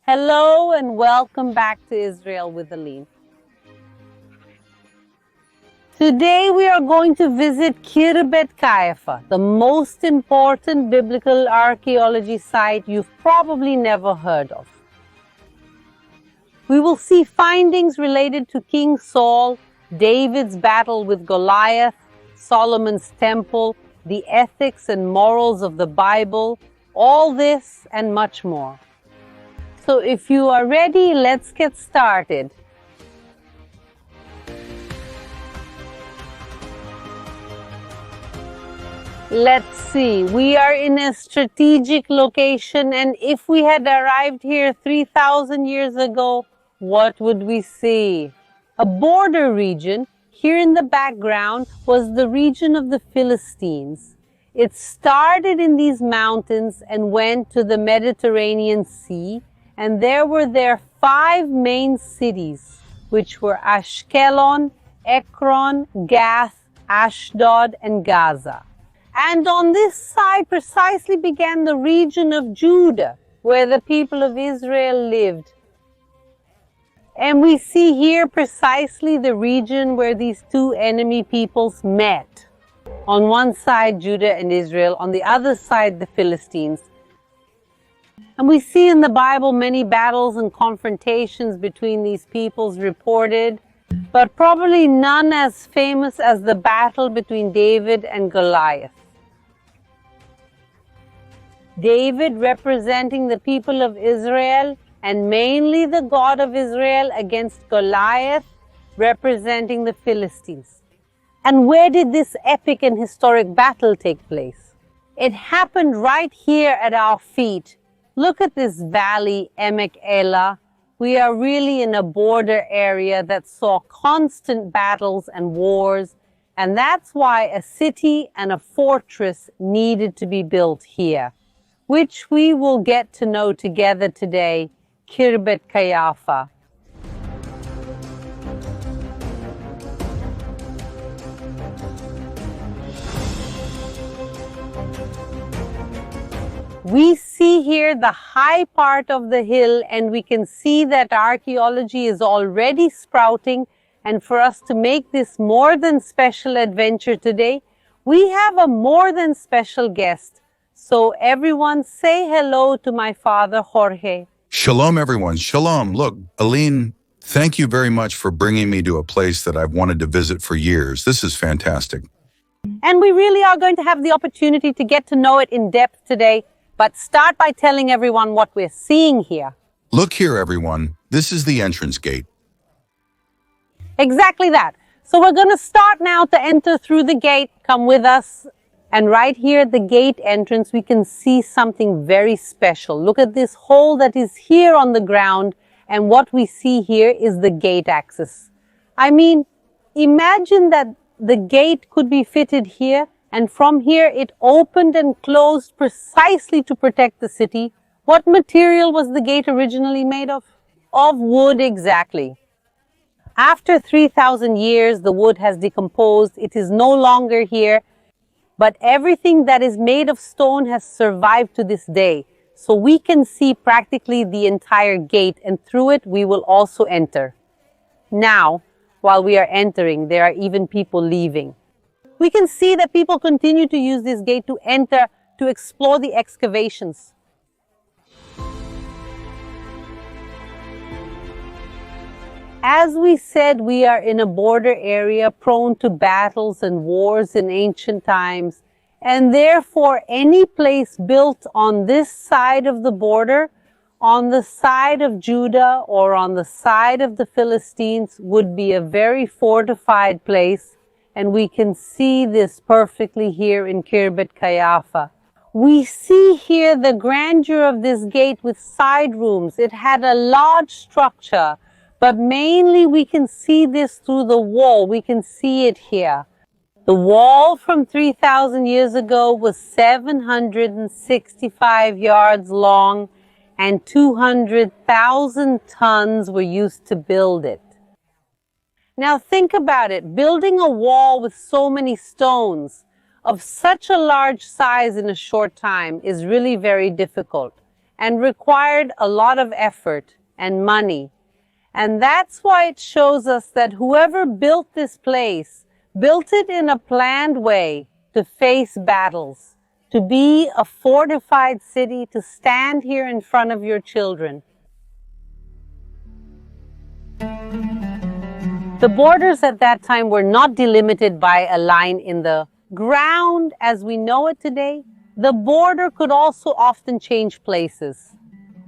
Hello and welcome back to Israel with Aline. Today we are going to visit Khirbet Kayafa, the most important biblical archaeology site you've probably never heard of. We will see findings related to King Saul, David's battle with Goliath, Solomon's temple, the ethics and morals of the Bible, all this and much more. So if you are ready, let's get started. Let's see, we are in a strategic location, and if we had arrived here 3,000 years ago, what would we see? A border region. Here in the background was the region of the Philistines. It started in these mountains and went to the Mediterranean Sea, and there were their 5 main cities, which were Ashkelon, Ekron, Gath, Ashdod, and Gaza. And on this side precisely began the region of Judah, where the people of Israel lived. And we see here precisely the region where these two enemy peoples met. On one side, Judah and Israel, on the other side, the Philistines. And we see in the Bible many battles and confrontations between these peoples reported, but probably none as famous as the battle between David and Goliath. David representing the people of Israel and mainly the God of Israel against Goliath representing the Philistines. And where did this epic and historic battle take place? It happened right here at our feet. Look at this valley, Emek Elah. We are really in a border area that saw constant battles and wars, and that's why a city and a fortress needed to be built here, which we will get to know together today, Khirbet Kayafa. We see here the high part of the hill, and we can see that archaeology is already sprouting. And for us to make this more than special adventure today, we have a more than special guest. So everyone say hello to my father, Jorge. Shalom, everyone. Shalom. Look, Aline, thank you very much for bringing me to a place that I've wanted to visit for years. This is fantastic. And we really are going to have the opportunity to get to know it in depth today. But start by telling everyone what we're seeing here. Look here, everyone. This is the entrance gate. Exactly that. So we're going to start now to enter through the gate. Come with us. And right here at the gate entrance, we can see something very special. Look at this hole that is here on the ground. And what we see here is the gate access. I mean, imagine that the gate could be fitted here. And from here, it opened and closed precisely to protect the city. What material was the gate originally made of? Of wood, exactly. After 3,000 years, the wood has decomposed. It is no longer here. But everything that is made of stone has survived to this day. So we can see practically the entire gate, and through it, we will also enter. Now, while we are entering, there are even people leaving. We can see that people continue to use this gate to enter, to explore the excavations. As we said, we are in a border area prone to battles and wars in ancient times, and therefore any place built on this side of the border, on the side of Judah or on the side of the Philistines, would be a very fortified place. And we can see this perfectly here in Khirbet Kayafa. We see here the grandeur of this gate with side rooms. It had a large structure, but mainly we can see this through the wall. We can see it here. The wall from 3,000 years ago was 765 yards long, and 200,000 tons were used to build it. Now think about it, building a wall with so many stones of such a large size in a short time is really very difficult. and required a lot of effort and money. And that's why it shows us that whoever built this place built it in a planned way to face battles, to be a fortified city, to stand here in front of your children. The borders at that time were not delimited by a line in the ground as we know it today. The border could also often change places.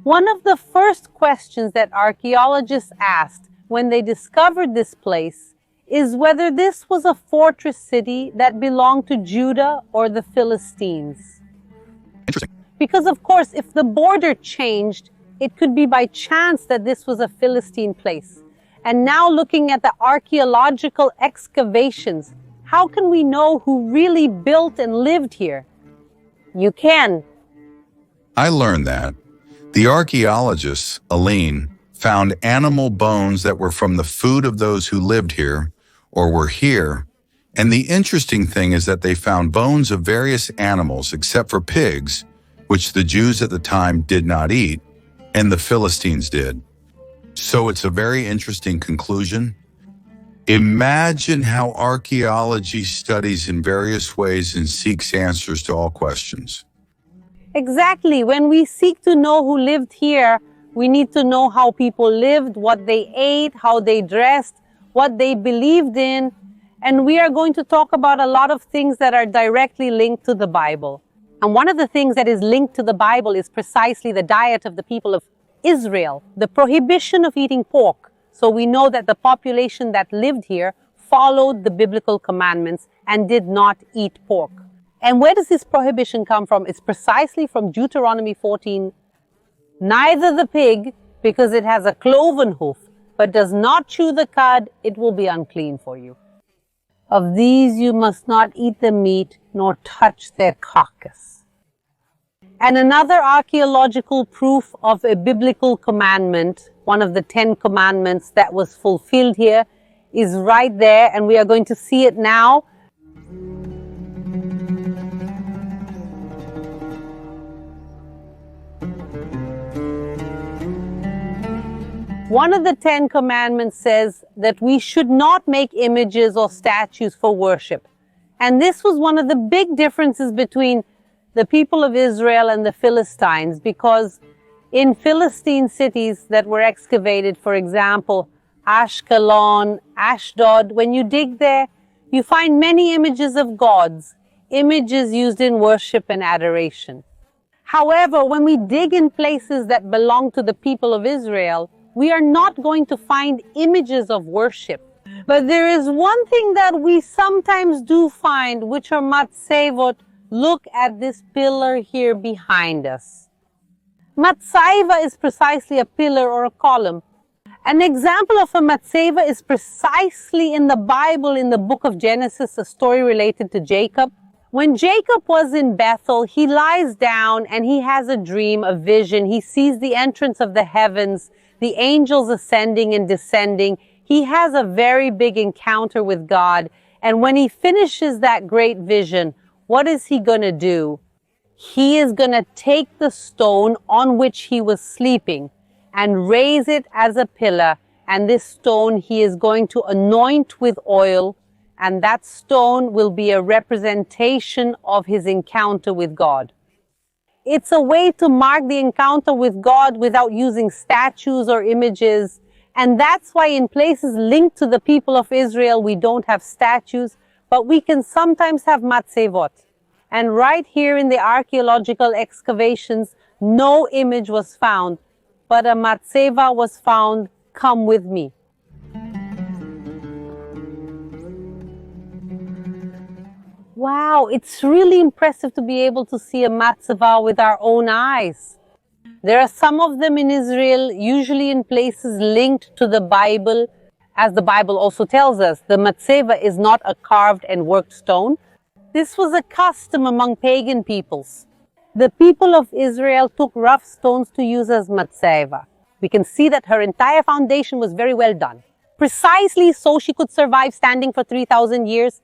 One of the first questions that archaeologists asked when they discovered this place is whether this was a fortress city that belonged to Judah or the Philistines. Interesting. Because of course, if the border changed, it could be by chance that this was a Philistine place. And now looking at the archaeological excavations, how can we know who really built and lived here? You can. I learned that. The archaeologists, Aline, found animal bones that were from the food of those who lived here or were here. And the interesting thing is that they found bones of various animals except for pigs, which the Jews at the time did not eat, and the Philistines did. So it's a very interesting conclusion. Imagine how archaeology studies in various ways and seeks answers to all questions. Exactly. When we seek to know who lived here, we need to know how people lived, what they ate, how they dressed, what they believed in. And we are going to talk about a lot of things that are directly linked to the Bible. And one of the things that is linked to the Bible is precisely the diet of the people of Israel, the prohibition of eating pork. So we know that the population that lived here followed the biblical commandments and did not eat pork. And where does this prohibition come from? It's precisely from Deuteronomy 14. Neither the pig, because it has a cloven hoof, but does not chew the cud, it will be unclean for you. Of these you must not eat the meat, nor touch their carcass. And another archaeological proof of a biblical commandment, one of the 10 commandments that was fulfilled here, is right there, and we are going to see it now. One of the 10 commandments says that we should not make images or statues for worship. And this was one of the big differences between the people of Israel and the Philistines, because in Philistine cities that were excavated, for example, Ashkelon, Ashdod, when you dig there, you find many images of gods, images used in worship and adoration. However, when we dig in places that belong to the people of Israel, we are not going to find images of worship. But there is one thing that we sometimes do find, which are matsevot. Look at this pillar here behind us. Matseva is precisely a pillar or a column. An example of a matseva is precisely in the Bible, in the book of Genesis, a story related to Jacob. When Jacob was in Bethel, he lies down and he has a dream, a vision. He sees the entrance of the heavens, the angels ascending and descending. He has a very big encounter with God. And when he finishes that great vision, what is he going to do? He is going to take the stone on which he was sleeping and raise it as a pillar. And this stone he is going to anoint with oil. And that stone will be a representation of his encounter with God. It's a way to mark the encounter with God without using statues or images. And that's why in places linked to the people of Israel, we don't have statues, but we can sometimes have matsevot. And right here in the archaeological excavations, no image was found, but a matseva was found. Come with me. Wow, it's really impressive to be able to see a matzeva with our own eyes. There are some of them in Israel, usually in places linked to the Bible. As the Bible also tells us, the matzeva is not a carved and worked stone. This was a custom among pagan peoples. The people of Israel took rough stones to use as matzeva. We can see that her entire foundation was very well done. Precisely so she could survive standing for 3,000 years.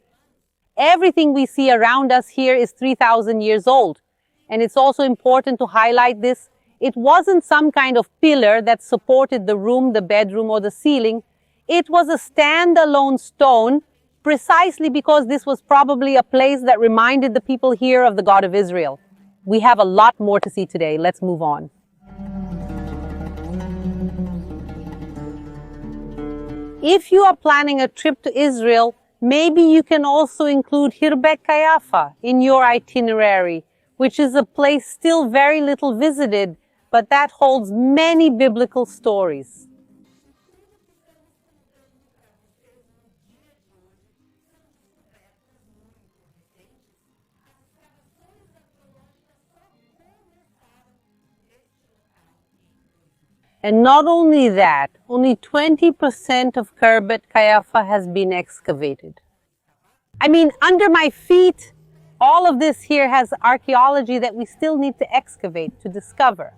Everything we see around us here is 3,000 years old. And it's also important to highlight this. It wasn't some kind of pillar that supported the room, the bedroom, or the ceiling. It was a standalone stone, precisely because this was probably a place that reminded the people here of the God of Israel. We have a lot more to see today. Let's move on. If you are planning a trip to Israel, maybe you can also include Khirbet Kayafa in your itinerary, which is a place still very little visited, but that holds many biblical stories. And not only that, only 20% of Khirbet Kayafa has been excavated. I mean, under my feet, all of this here has archaeology that we still need to excavate, to discover.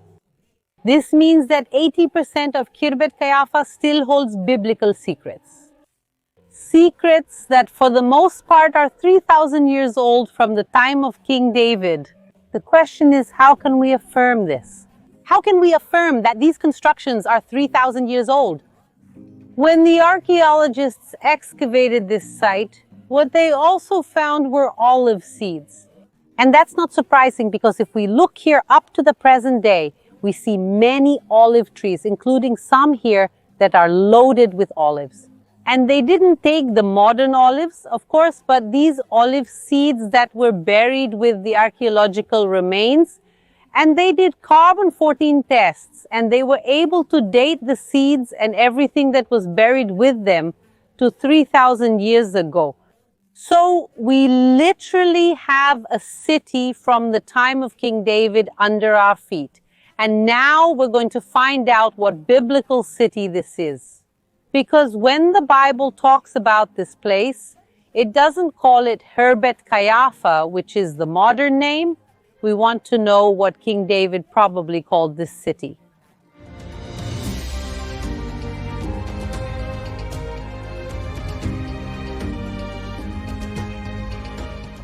This means that 80% of Khirbet Kayafa still holds biblical secrets. Secrets that for the most part are 3,000 years old from the time of King David. The question is, how can we affirm this? How can we affirm that these constructions are 3,000 years old? When the archaeologists excavated this site, what they also found were olive seeds. And that's not surprising because if we look here up to the present day, we see many olive trees, including some here that are loaded with olives. And they didn't take the modern olives, of course, but these olive seeds that were buried with the archaeological remains. And they did carbon-14 tests, and they were able to date the seeds and everything that was buried with them to 3,000 years ago. So we literally have a city from the time of King David under our feet. And now we're going to find out what biblical city this is. Because when the Bible talks about this place, it doesn't call it Khirbet Kayafa, which is the modern name. We want to know what King David probably called this city.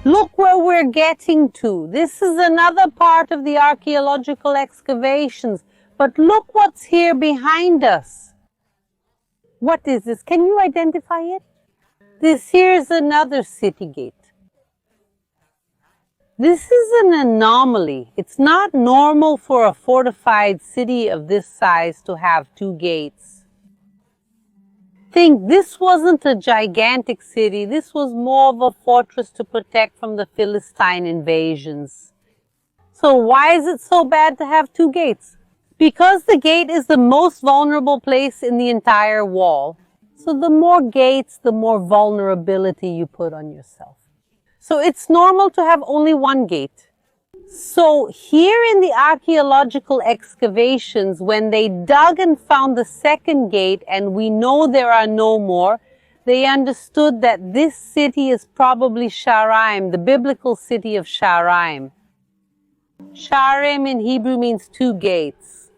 Look where we're getting to. This is another part of the archaeological excavations. But look what's here behind us. What is this? Can you identify it? This here's another city gate. This is an anomaly. It's not normal for a fortified city of this size to have two gates. Think, this wasn't a gigantic city. This was more of a fortress to protect from the Philistine invasions. So why is it so bad to have two gates? Because the gate is the most vulnerable place in the entire wall. So the more gates, the more vulnerability you put on yourself. So it's normal to have only one gate. So here in the archaeological excavations, when they dug and found the second gate, and we know there are no more, they understood that this city is probably Shaaraym, the biblical city of Shaaraym. Shaaraym in Hebrew means two gates.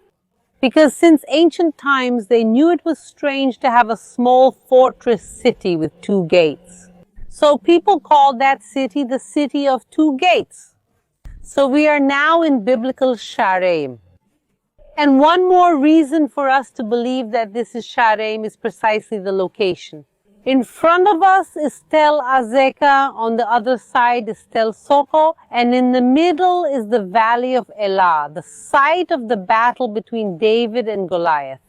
Because since ancient times, they knew it was strange to have a small fortress city with two gates. So people called that city the city of two gates. So we are now in biblical Shaaraym. And one more reason for us to believe that this is Shaaraym is precisely the location. In front of us is Tel Azekah, on the other side is Tel Soko, and in the middle is the valley of Elah, the site of the battle between David and Goliath.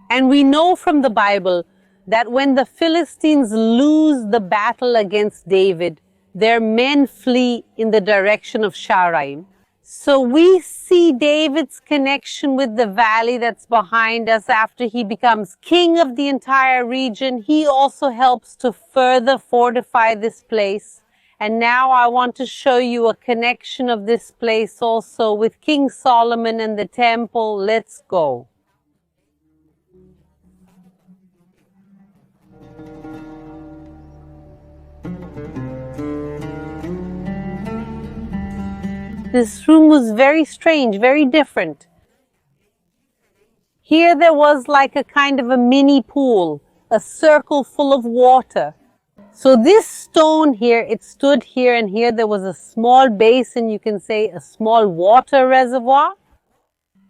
And we know from the Bible that when the Philistines lose the battle against David, their men flee in the direction of Shaaraym. So we see David's connection with the valley that's behind us after he becomes king of the entire region. He also helps to further fortify this place. And now I want to show you a connection of this place also with King Solomon and the temple. Let's go. This room was very strange, very different. Here there was like a kind of a mini pool, a circle full of water. So this stone here, it stood here, and here there was a small basin, you can say a small water reservoir.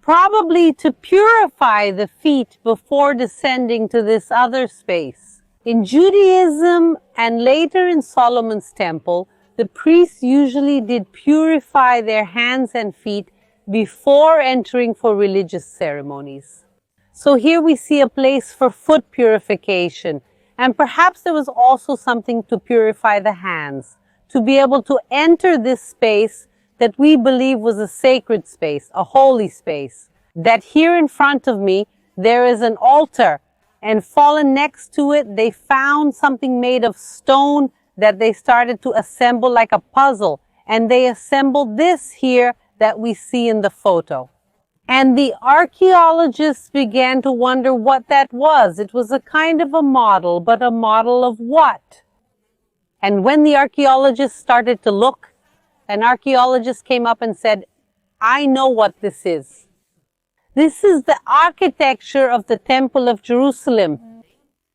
probably to purify the feet before descending to this other space. In Judaism and later in Solomon's temple, the priests usually did purify their hands and feet before entering for religious ceremonies. So here we see a place for foot purification, and perhaps there was also something to purify the hands, to be able to enter this space that we believe was a sacred space, a holy space. That here in front of me, there is an altar, and fallen next to it, they found something made of stone that they started to assemble like a puzzle, and they assembled this here that we see in the photo. And the archaeologists began to wonder what that was. It was a kind of a model, but a model of what? And when the archaeologists started to look, an archaeologist came up and said, I know what this is. This is the architecture of the Temple of Jerusalem.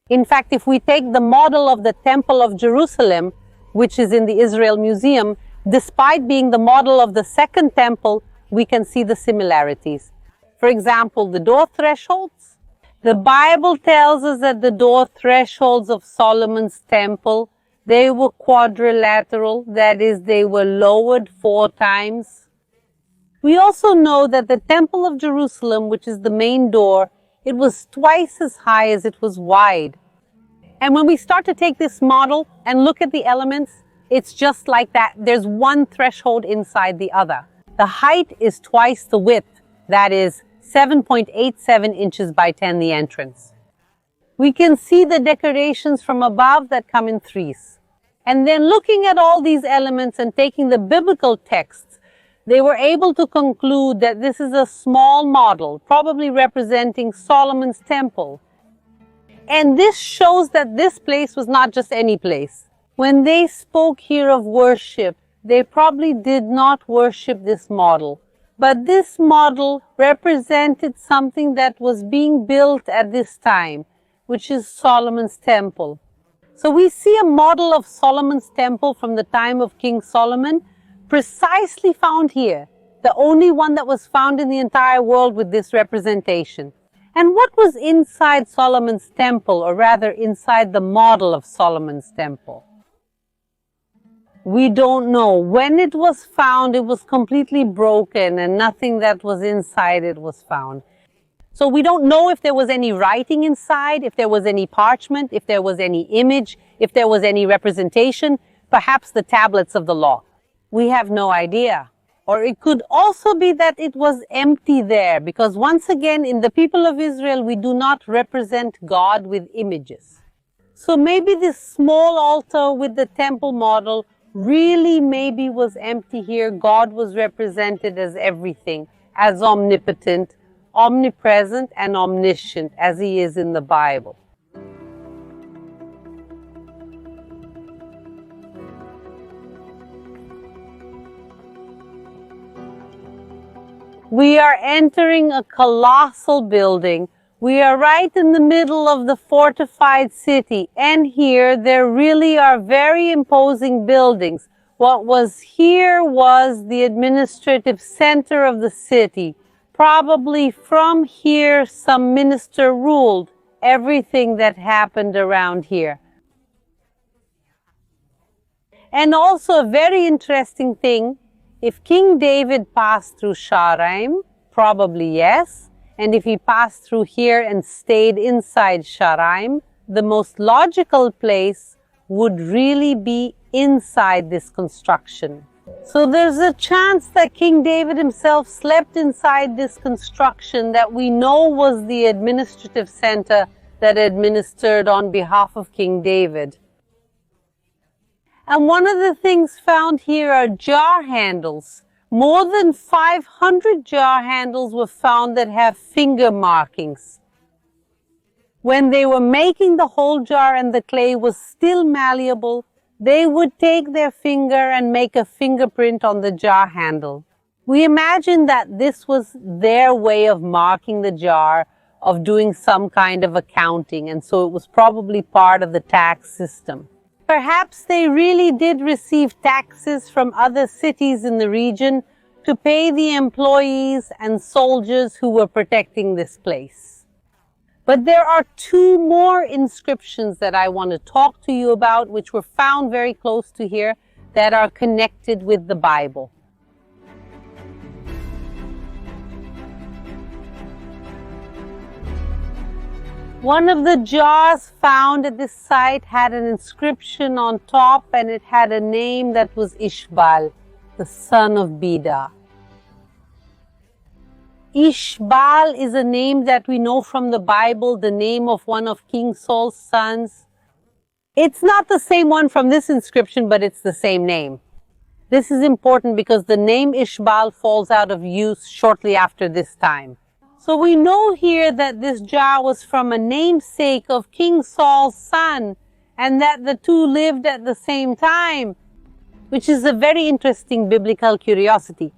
In fact, if we take the model of the Temple of Jerusalem, which is in the Israel Museum, despite being the model of the second temple, we can see the similarities. For example, the door thresholds. The Bible tells us that the door thresholds of Solomon's temple, they were quadrilateral, that is, they were lowered 4 times. We also know that the Temple of Jerusalem, which is the main door, it was twice as high as it was wide. And when we start to take this model and look at the elements, it's just like that. There's one threshold inside the other. The height is twice the width, that is 7.87 inches by 10 the entrance. We can see the decorations from above that come in threes. And then looking at all these elements and taking the biblical texts, they were able to conclude that this is a small model, probably representing Solomon's temple. And this shows that this place was not just any place. When they spoke here of worship, they probably did not worship this model. But this model represented something that was being built at this time, which is Solomon's temple. So we see a model of Solomon's temple from the time of King Solomon, precisely found here, the only one that was found in the entire world with this representation. And what was inside Solomon's temple, or rather inside the model of Solomon's temple? We don't know. When it was found, it was completely broken and nothing that was inside it was found. So we don't know if there was any writing inside, if there was any parchment, if there was any image, if there was any representation, perhaps the tablets of the law. We have no idea. Or it could also be that it was empty there, because once again, in the people of Israel, we do not represent God with images. So maybe this small altar with the temple model really maybe was empty here. God was represented as everything, as omnipotent, omnipresent, and omniscient, as he is in the Bible. We are entering a colossal building. We are right in the middle of the fortified city, and here there really are very imposing buildings. What was here was the administrative center of the city. Probably from here some minister ruled everything that happened around here. And also a very interesting thing, if King David passed through Shaaraym, probably yes. And if he passed through here and stayed inside Shaaraym, the most logical place would really be inside this construction. So there's a chance that King David himself slept inside this construction that we know was the administrative center that administered on behalf of King David. And one of the things found here are jar handles. More than 500 jar handles were found that have finger markings. When they were making the whole jar and the clay was still malleable, they would take their finger and make a fingerprint on the jar handle. We imagine that this was their way of marking the jar, of doing some kind of accounting, and so it was probably part of the tax system. Perhaps they really did receive taxes from other cities in the region to pay the employees and soldiers who were protecting this place. But there are two more inscriptions that I want to talk to you about, which were found very close to here, that are connected with the Bible. One of the jars found at this site had an inscription on top, and it had a name that was Ishbal, the son of Beda. Ishbal is a name that we know from the Bible, the name of one of King Saul's sons. It's not the same one from this inscription, but it's the same name. This is important because the name Ishbal falls out of use shortly after this time. So we know here that this jar was from a namesake of King Saul's son, and that the two lived at the same time, which is a very interesting biblical curiosity.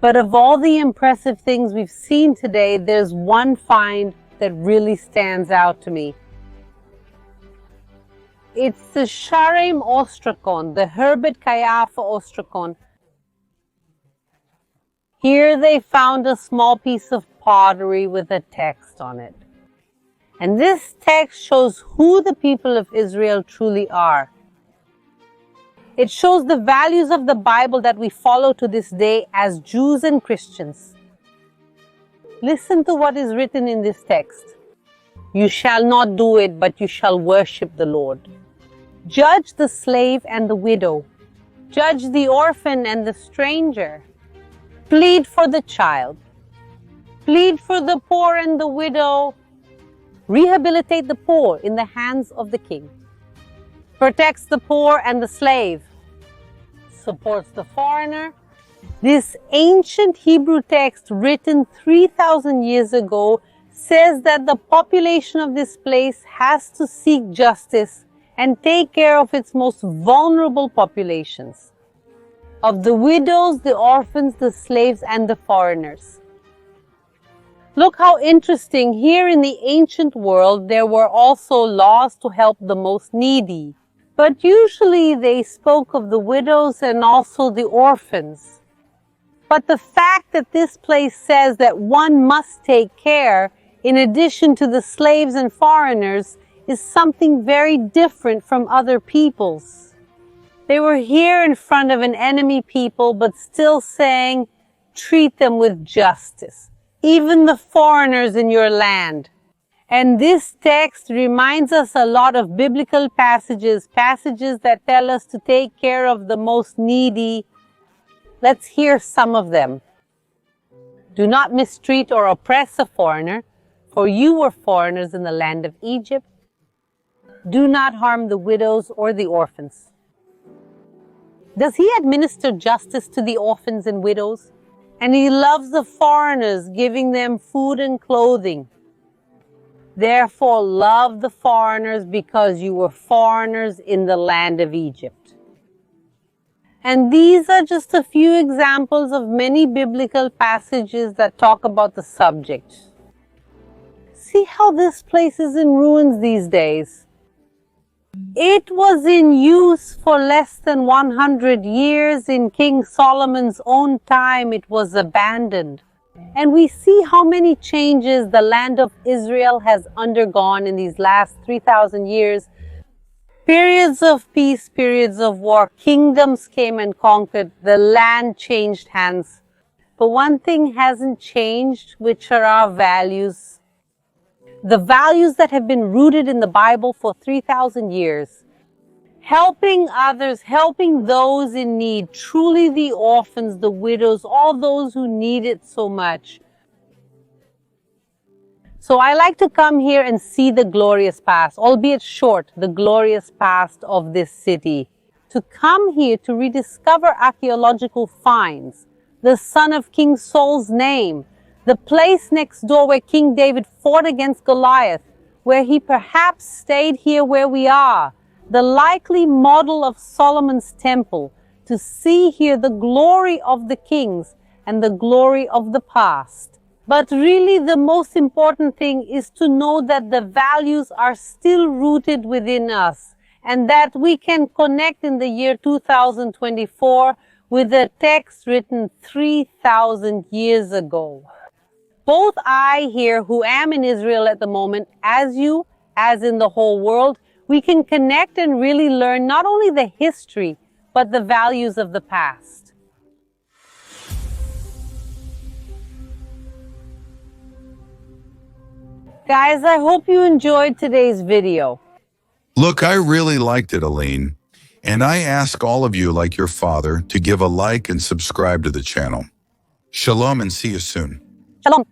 But of all the impressive things we've seen today, there's one find that really stands out to me. It's the Shaaraym ostrakon, the Khirbet Kayafa ostrakon. Here they found a small piece of pottery with a text on it. And this text shows who the people of Israel truly are. It shows the values of the Bible that we follow to this day as Jews and Christians. Listen to what is written in this text. You shall not do it, but you shall worship the Lord. Judge the slave and the widow. Judge the orphan and the stranger. Plead for the child. Plead for the poor and the widow. Rehabilitate the poor in the hands of the king. Protects the poor and the slave. Supports the foreigner. This ancient Hebrew text, written 3,000 years ago, says that the population of this place has to seek justice and take care of its most vulnerable populations, of the widows, the orphans, the slaves, and the foreigners. Look how interesting. Here in the ancient world, there were also laws to help the most needy. But usually they spoke of the widows and also the orphans. But the fact that this place says that one must take care, in addition to the slaves and foreigners, is something very different from other peoples. They were here in front of an enemy people, but still saying, treat them with justice, even the foreigners in your land. And this text reminds us a lot of biblical passages that tell us to take care of the most needy. Let's hear some of them. Do not mistreat or oppress a foreigner, for you were foreigners in the land of Egypt. Do not harm the widows or the orphans. Does he administer justice to the orphans and widows? And he loves the foreigners, giving them food and clothing. Therefore, love the foreigners because you were foreigners in the land of Egypt. And these are just a few examples of many biblical passages that talk about the subject. See how this place is in ruins these days. It was in use for less than 100 years. In King Solomon's own time, it was abandoned. And we see how many changes the land of Israel has undergone in these last 3,000 years. Periods of peace, periods of war, kingdoms came and conquered, the land changed hands. But one thing hasn't changed, which are our values. The values that have been rooted in the Bible for 3,000 years. Helping others, helping those in need, truly the orphans, the widows, all those who need it so much. So I like to come here and see the glorious past, albeit short, the glorious past of this city. To come here to rediscover archaeological finds, the son of King Saul's name, the place next door where King David fought against Goliath, where he perhaps stayed here where we are, the likely model of Solomon's temple, to see here the glory of the kings and the glory of the past. But really the most important thing is to know that the values are still rooted within us, and that we can connect in the year 2024 with a text written 3,000 years ago. Both I here, who am in Israel at the moment, as you, as in the whole world, we can connect and really learn not only the history, but the values of the past. Guys, I hope you enjoyed today's video. Look, I really liked it, Aline. And I ask all of you, like your father, to give a like and subscribe to the channel. Shalom and see you soon. Shalom.